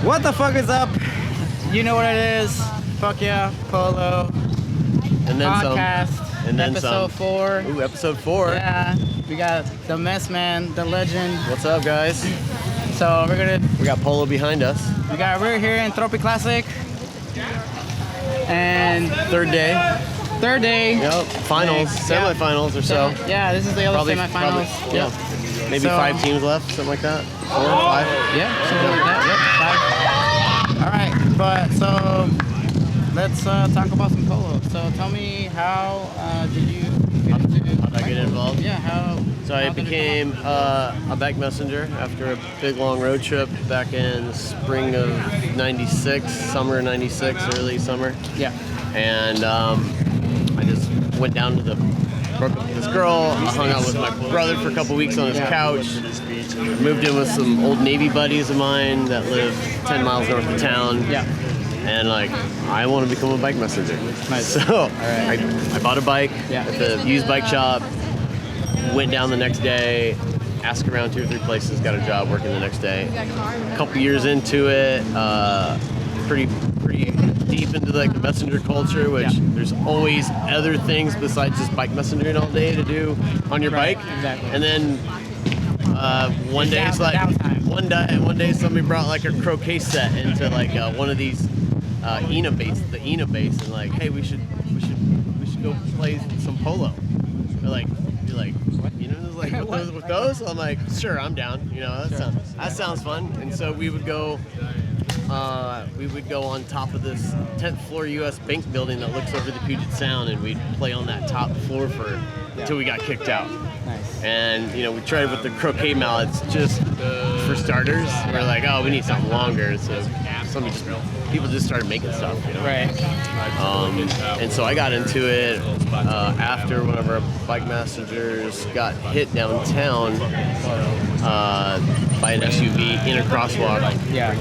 What the fuck is up? You know what it is. Fuck yeah, Polo. And then podcast, some. And then episode 4. Ooh, episode 4. Yeah, we got the Messman, the legend. What's up, guys? So we got Polo behind us. We're here in Tropi Classic. And third day. Yep. Finals, semifinals or so. Yeah, this is the other semifinals. Yep. Maybe 5 teams left, something like that. 4 or 5. Yeah, something like that. Yep, 5. All right, but so let's talk about some polo. So tell me, how did you get into? How did I get involved? Yeah, how? So I became a bike messenger after a big long road trip back in spring of '96, summer '96, early summer. Yeah. And I just went down to this girl, hung out with my brother for a couple weeks on his couch. I moved in with some old Navy buddies of mine that live 10 miles north of town. Yeah. And I want to become a bike messenger. Nice. So I bought a bike at the used bike shop, went down the next day, asked around 2 or 3 places, got a job working the next day. A couple years into it, pretty deep into like the messenger culture, which there's always other things besides just bike messengering all day to do on your bike. Exactly. And then one day it's like one day somebody brought like a croquet set into like one of these ENA base, and like, hey, we should go play some polo. You're like, what? You know, like with those. I'm like, sure, I'm down. You know, that sounds fun. And so we would go on top of this 10th floor U.S. Bank building that looks over the Puget Sound, and we'd play on that top floor until we got kicked out. Nice. And we tried with the croquet mallets just for starters. We're like, oh, we need something longer. So people just started making stuff. Right. And so I got into it after one of our bike messengers got hit downtown by an SUV in a crosswalk. Yeah.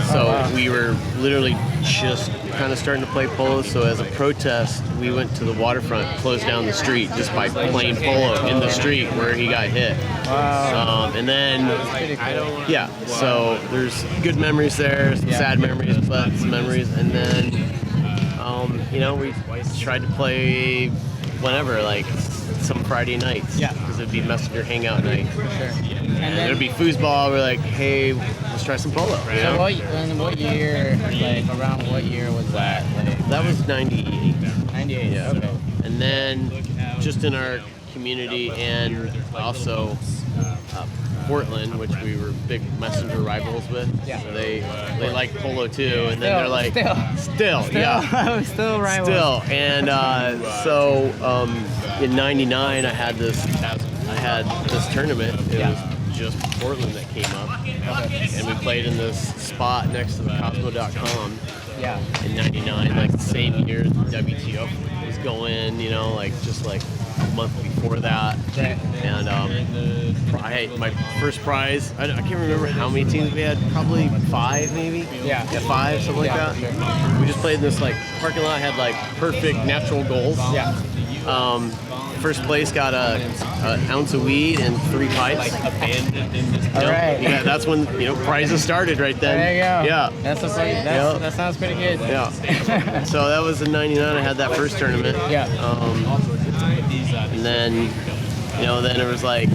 So we were literally just kind of starting to play polo. So as a protest, we went to the waterfront, closed down the street just by playing polo in the street where he got hit. Wow. And then, so there's good memories there, some sad memories, but some memories. And then, we tried to play whenever, like some Friday nights. Yeah. Because it'd be messenger hangout night. For sure. And there'd be foosball. We're like, hey, let's try some polo. So what year, around what year was that? That was 98. 98, yeah. Okay. And then just in our community and also Portland, which we were big messenger rivals with. Yeah. So they like polo too, and then they're like still rivals. Still. And in '99 I had this tournament. It was just Portland that came up. And we played in this spot next to the Cosmo.com. Yeah. In '99, like the same year the WTO was going, just like a month before that. And my first prize, I can't remember how many teams we had, probably 5 maybe? Yeah, 5, something like that. Sure. We just played in this like parking lot, had like perfect natural goals. Yeah. First place got an ounce of weed and 3 pipes. Abandoned in this building. All right. Yeah, that's when prizes started right then. There you go. Yeah. That sounds pretty good. Yeah. So that was in '99. I had that first tournament. Yeah. And then, then it was like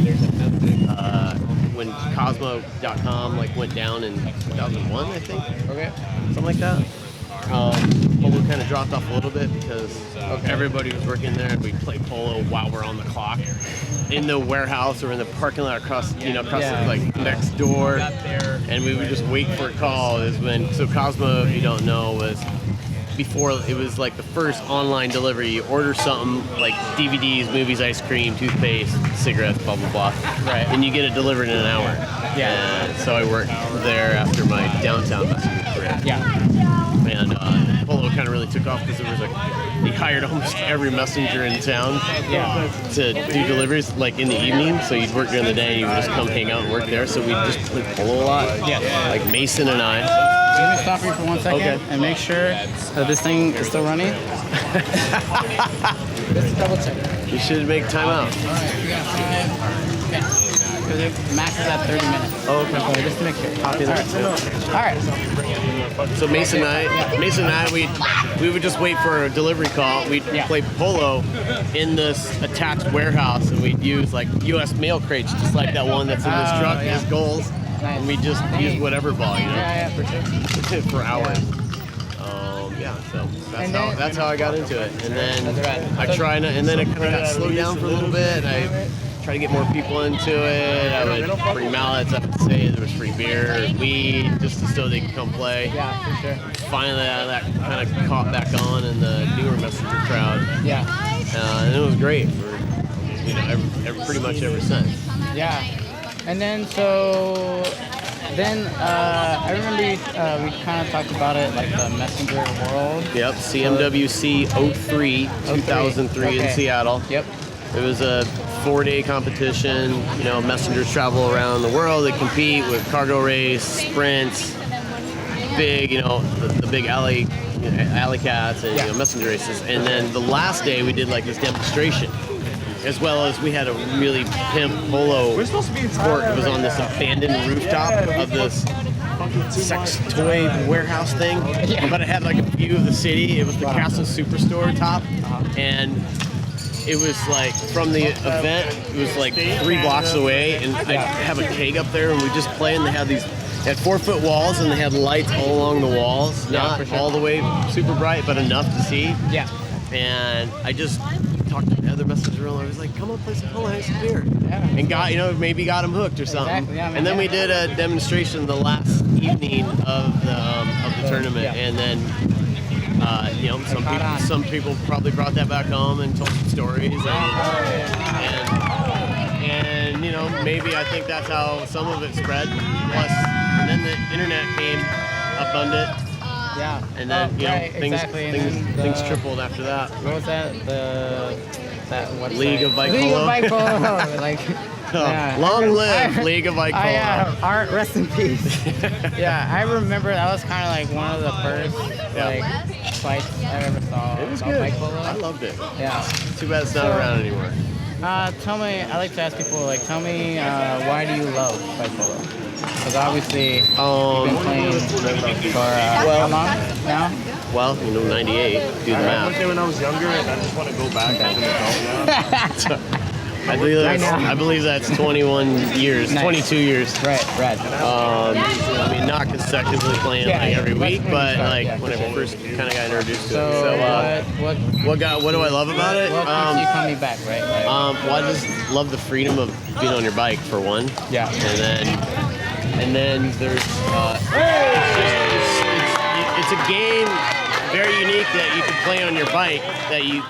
when Cosmo.com went down in 2001, I think. Okay. Something like that. Polo kind of dropped off a little bit because everybody was working there, and we play polo while we're on the clock in the warehouse or in the parking lot across the next door, and we would just wait for a call. So Cosmo, if you don't know, was before it was like the first online delivery. You order something like DVDs, movies, ice cream, toothpaste, cigarettes, blah blah blah, right? And you get it delivered in an hour. Yeah. And so I worked there after my downtown messenger career. Yeah. And polo kind of really took off because he hired almost every messenger in town to do deliveries like in the evening. So you'd work during the day and you would just come hang out and work there. So we'd just play polo a lot. Yeah. Like Mason and I. Let me stop you for 1 second and make sure that this thing is still running. Just double check. You should make time out. All right. because it maxes at 30 minutes. Oh, okay. So just to make sure. Copy that. All right. So Mason and I, we would just wait for a delivery call. We'd play polo in this attached warehouse, and we'd use like U.S. mail crates, just like that one that's in this truck, as goals. Nice. And we just use whatever ball, you know. Yeah, for sure. For hours. So that's how I got into it, and then I tried, and then it kind of got slowed down for a little bit. I tried to get more people into it. I would free mallets. I would say there was free beer, weed, just so they could come play. Yeah, for sure. Finally, that kind of caught back on in the newer Messenger crowd. Yeah. And it was great for pretty much ever since. Yeah. And then I remember we kind of talked about it, like the Messenger world. Yep, CMWC 03, 2003 in Seattle. Yep. It was a 4-day competition. You know, messengers travel around the world. They compete with cargo race, sprints, big, the big alley cats and messenger races. And then the last day we did like this demonstration, as well as we had a really pimp polo court. It was on this abandoned rooftop of this sex toy warehouse thing, but it had like a view of the city. It was the Castle Superstore top, and it was like from the event, it was like 3 blocks away, and I have a keg up there, and we just play, and they had 4-foot walls, and they had lights all along the walls, not all the way super bright, but enough to see. Yeah. And I just talked to the other messenger, and I was like, come on, play some polo, have some beer. Yeah. And maybe got them hooked or something. Exactly, yeah, and then we did a demonstration the last evening of the tournament, and then some people probably brought that back home and told some stories, and maybe I think that's how some of it spread. Plus, and then the internet came abundant. Yeah. And then things tripled after that. What was that? What's League of Bike Polo. League of Bike Polo. Long live League of Bike Polo. Art, rest in peace. Yeah, I remember that was kind of like one of the first fights I ever saw. It was good. Bike Polo. I loved it. Yeah. Too bad it's not around anymore. Tell me, I like to ask people, why do you love Bike Polo? Because obviously you've been playing for how long now? Well, 98. Do the math. I say when I was younger, and I just want to go back as an adult now. I believe that's 21 years, nice. 22 years. Right. I mean, not consecutively playing every week, but when I first kind of got introduced to it. So, what do I love about it? What keeps you coming back, right? Well, I just love the freedom of being on your bike for one. Yeah. And then there's it's a game very unique that you can play on your bike that you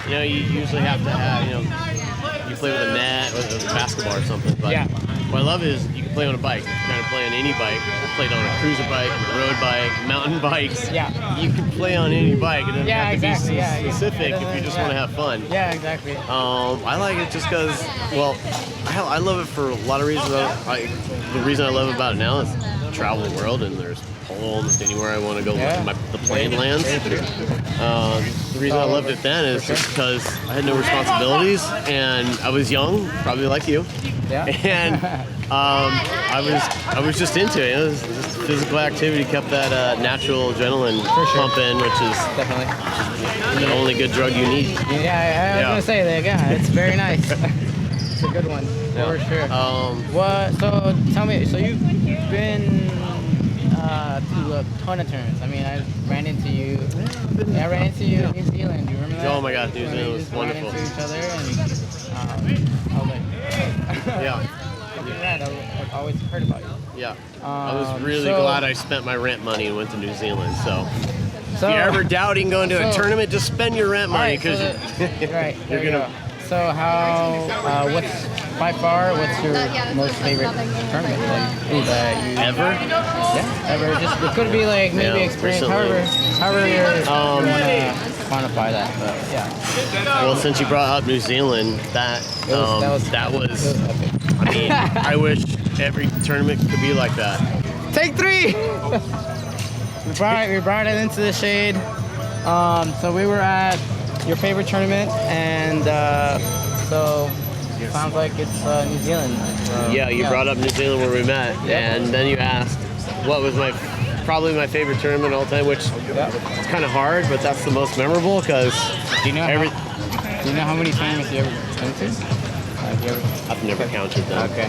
usually have to have, you play with a net, with a basketball or something. But what I love is you can play on a bike. You can kind of play on any bike. I played on a cruiser bike, a road bike, mountain bikes. Yeah. You can play on any bike. It doesn't have to be specific if you just want to have fun. Yeah, exactly. I like it just because, I love it for a lot of reasons. The reason I love about it now is travel the world, and there's polo almost anywhere I want to go. The plane lands. The reason I loved it then is just because I had no responsibilities, and I was young, probably like you. Yeah. And I was just into it. It was just physical activity, kept that natural adrenaline pumping, which is definitely the only good drug you need. Yeah, I was gonna say that. Yeah, it's very nice. It's a good one for sure. So tell me, so you've been to a ton of tournaments. I mean, I ran into you in New Zealand. Do you remember that? Oh my God, New Zealand was wonderful. Ran into each other, and I was like, I've always heard about you. Yeah. I was really glad I spent my rent money and went to New Zealand. So if you're ever doubting going to a tournament, just spend your rent money because you're gonna. So what's your most favorite tournament that you ever? Yeah, ever. Just it could be like maybe experience, however you want to quantify that. But yeah. Well, since you brought up New Zealand, that was. I mean, I wish every tournament could be like that. Take 3. we brought it into the shade. So we were at your favorite tournament, and so sounds like it's New Zealand. Yeah, you brought up New Zealand where we met, and then you asked what was probably my favorite tournament of all time, which it's kind of hard, but that's the most memorable because do you know how many tournaments you ever been to? I've never counted them. Okay.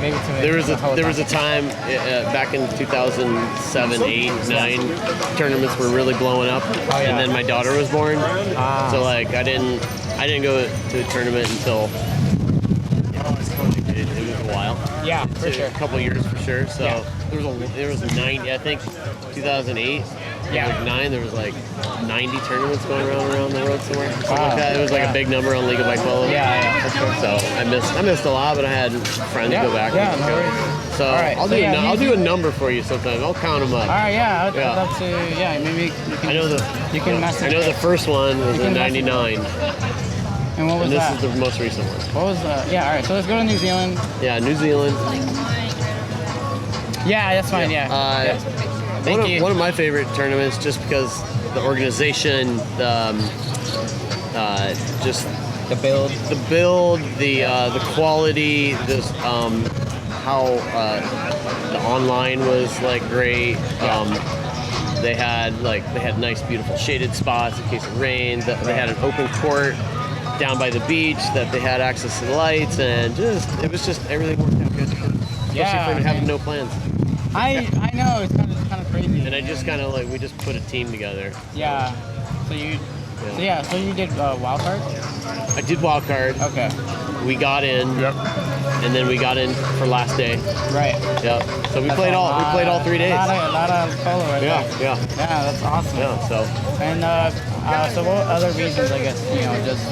Maybe there was a time back in 2007, 8, 9, tournaments were really blowing up, and then my daughter was born. So like I didn't go to a tournament until it was a while. Yeah, for sure. A couple years for sure. So there was 90. I think 2008. Yeah, like 9. There was like 90 tournaments going around the world somewhere. Something like that. It was like a big number on League of Bike Polo. Yeah, for sure. So I missed a lot, but I had friends go back. Yeah, no worries. So I'll do a number for you sometime. I'll count them up. All right, yeah, I'd love to. Yeah, maybe you can. I know the first one was in '99. And what was this that? is the most recent one. What was yeah, all right, so let's go to New Zealand. Yeah, New Zealand. Yeah, that's fine, yeah. One of my favorite tournaments, just because the organization, just the build, the quality, this how the online was like great. They had nice, beautiful shaded spots in case it rained. They had an open court down by the beach that they had access to the lights, and it was just everything worked out good. Especially for having no plans. I know it's kind of crazy. And I just kind of we just put a team together. Yeah. So you did wild card? I did wild card. Okay. We got in. Yep. And then we got in for last day. Right. Yep. So we played all 3 days. A lot of polo right there. Yeah. Yeah, that's awesome. Yeah. So. And so what other reasons? I guess just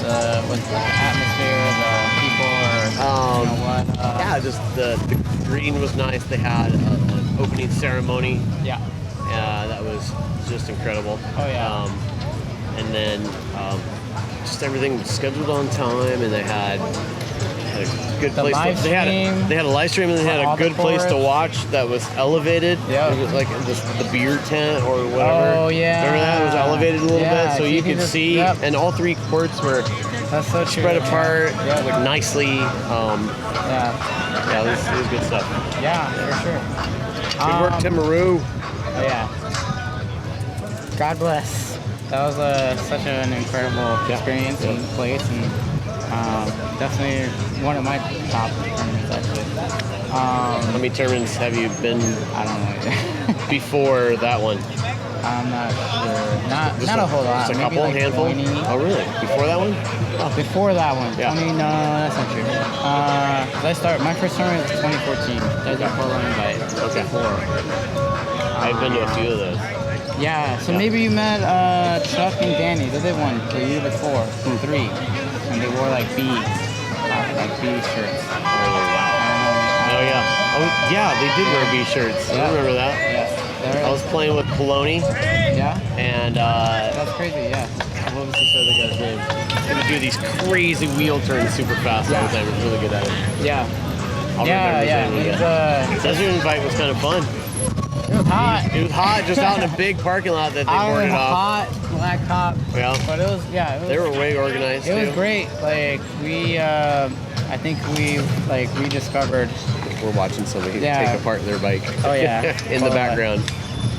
with the atmosphere, the people, or what? Yeah, just the green was nice. They had an opening ceremony. Yeah. That was just incredible. Oh yeah. And then just everything was scheduled on time, and they had a good place. They had a live stream, and they had a good place to watch that was elevated. Yeah. It was like the beer tent or whatever. Oh yeah. Remember that? It was elevated a little bit, so you could see. Yep. And all 3 courts were spread apart, nicely. Yeah, it was good stuff. Yeah, for sure. Good work, Timaru. Oh yeah. God bless. That was such an incredible experience and place, and definitely one of my top tournaments actually. How many tournaments have you been? I don't know. Before that one? I'm not sure. Not a whole lot. Just a couple, handful? 20. Oh really? Before that one? Oh. Before that one. Yeah. 20, no, that's not true. My first tournament was 2014. Desert Polo invite. Okay. I've been to a few of those. Yeah, so maybe you met Chuck and Danny. They did one the year before, 3, and they wore like beads, like bead shirts. Oh wow! Oh yeah, they did wear bead shirts. I remember that. Yeah. I was playing with Poloni. Yeah. And that's crazy. Yeah. What was this other guy's name? He would do these crazy wheel turns super fast all the time. He was really good at it. Yeah. I'll remember his name. Desert Invite was kind of fun. It was hot. It was hot, just out in a big parking lot that they boarded off. Hot, black top. Yeah. But it was, they were way organized. It was great. Like I think we rediscovered. We're watching somebody take apart their bike. Oh yeah. In the background.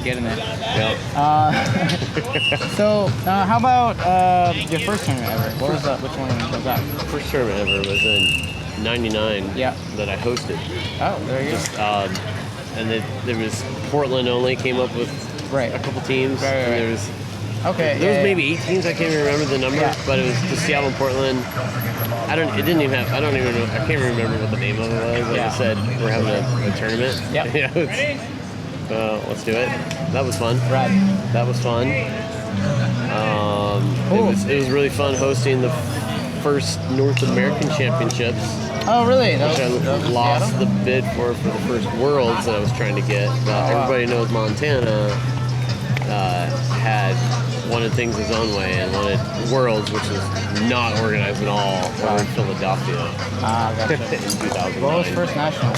Getting it. Yeah. So how about your first tournament ever? What was that? Which one was that? First tournament ever was in '99. Yeah. That I hosted. Oh, there you go. And there was Portland only came up with a couple teams. Right. And there was maybe 8 teams. I can't even remember the number, but it was the Seattle and Portland. I can't even remember what the name of it was. Like I said, we're having a tournament. Yeah. Let's do it. That was fun. Right. That was fun. Cool. It was really fun hosting the first North American Championships. Oh, really? Which I lost the bid for the first Worlds that I was trying to get. Everybody knows Montana had wanted things his own way and wanted Worlds, which was not organized at all, over in Philadelphia Gotcha. in 2009. What was first national?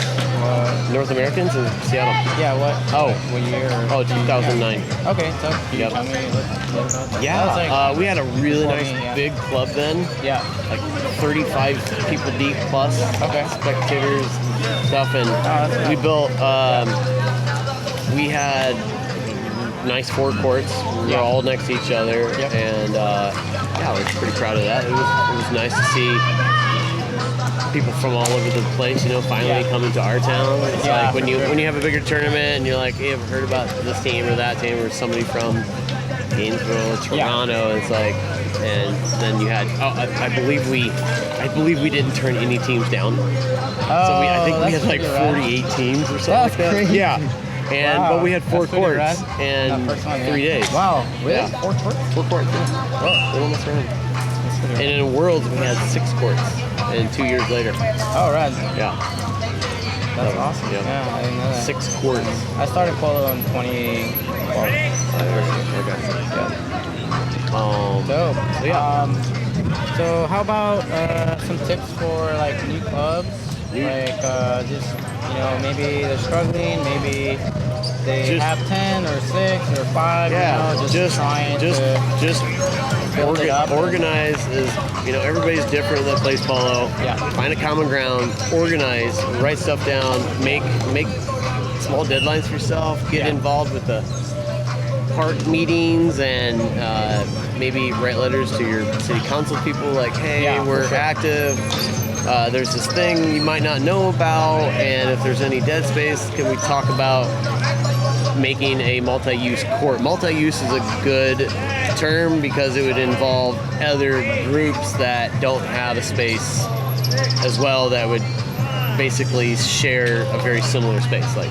North Americans in Seattle. Yeah, what? Oh. What year? Oh, 2009. Okay, so can you Yep. tell me a little about that? Yeah, That was like we had a really nice 20, yeah. big club then, Yeah. like 35 people deep plus, Okay. spectators, stuff, and that's we nice. built. We had nice forecourts. We were all next to each other, Yep. and yeah, I was pretty proud of that. It was nice to see people from all over the place, finally coming to our town. It's Yeah, like when for you sure. when you have a bigger tournament and you're like, hey, I've heard about this team or that team or somebody from Gainesville, Toronto. It's like, and then you had. I believe we didn't turn any teams down. So I think we had like 48 teams or something That's like that. crazy. Yeah. And Wow. but we had 4 That's pretty courts rad. and That first one, 3 days. Wow, really? Yeah. 4 courts? 4 courts. Yeah. Oh, they almost ran. And in Worlds we had 6 courts, and 2 years later. Oh, rad. Yeah. That's awesome. Yeah. Yeah, I didn't know that. 6 courts. I started polo in 2012. Okay. Yeah. Dope. So yeah. So how about some tips for like new clubs? Like just maybe they're struggling, maybe they Just- have 10 or 6 or 5. Yeah, just trying to build it up. organize is, everybody's different that plays polo. Yeah. Find a common ground, organize, write stuff down, make small deadlines for yourself, get involved with the park meetings, and maybe write letters to your city council people like, hey, Yeah, for we're sure. active. There's this thing you might not know about, and if there's any dead space, can we talk about making a multi-use court? Multi-use is a good term because it would involve other groups that don't have a space as well that would basically share a very similar space, like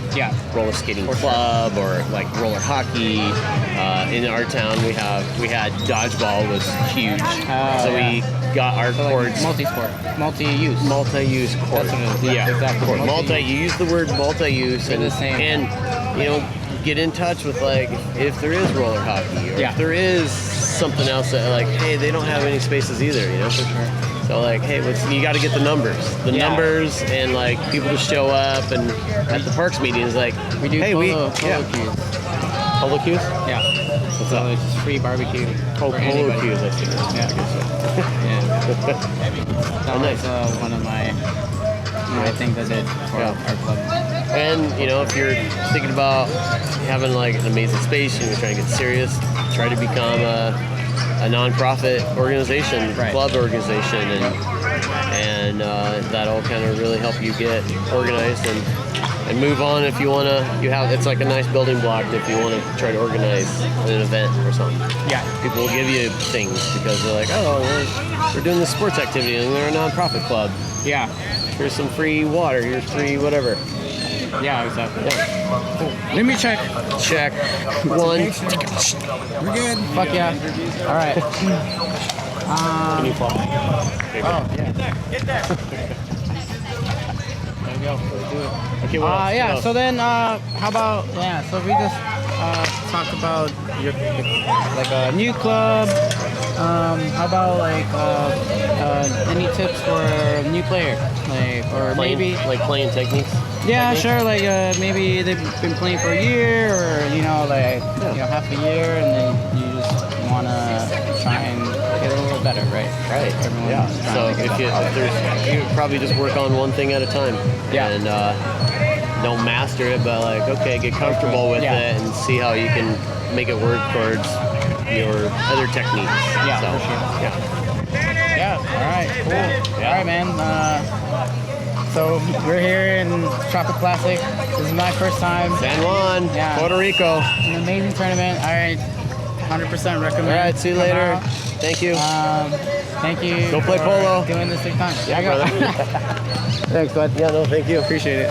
roller skating club or like roller hockey. In our town, we had dodgeball was huge, so we got our courts. Multi-sport, multi-use. Multi-use court. That's what it is. Yeah, Exactly. court. Multi-use. You use the word multi-use, They're the same. and get in touch with like if there is roller hockey or if there is something else that like, hey, they don't have any spaces either, For sure. So like, hey, you got to get the numbers, and like people to show up, and at the parks meetings, like We do polo queues. Polo queues. Yeah. What's So up? it's just free barbecue. Oh, for polo anybody. queues, I see. Yeah. That nice. was one of my things I did for our club. And if you're thinking about having like an amazing space and you're trying to get serious, try to become a non-profit organization, club organization, and that'll kind of really help you get organized and move on if you want to. It's like a nice building block if you want to try to organize an event or something. Yeah. People will give you things because they're like, oh, we're doing this sports activity and they're a non-profit club. Yeah. Here's some free water. Here's free whatever. Yeah, exactly. Yeah. Cool. Let me check. Check. 1. We're good. Fuck yeah. All right. Can you fall? Oh, yeah. Get there. There we go. Let's do it. Okay, what else? Yeah, What else? so then, how about, so we just talked about your like a new club. How about like any tips for a new player? Like, or maybe like playing techniques? Yeah, sure. Like maybe they've been playing for a year, or half a year, and then you just want to try and get a little better, right? Right. Everyone's Yeah. trying So to get you probably just work on one thing at a time. Yeah. And don't master it, but like, okay, get comfortable with it and see how you can make it work towards your other techniques. Yeah, so, for sure. Yeah. Yeah. All right. Cool. All right, man. So we're here in Tropic Classic. This is my first time. San Juan, Puerto Rico. An amazing tournament. All right. 100% recommend. All right. See you Come later. out. Thank you. Thank you. Go play for polo. Doing this big time. Yeah, brother. Thanks, bud. Yeah, no, thank you. Appreciate it.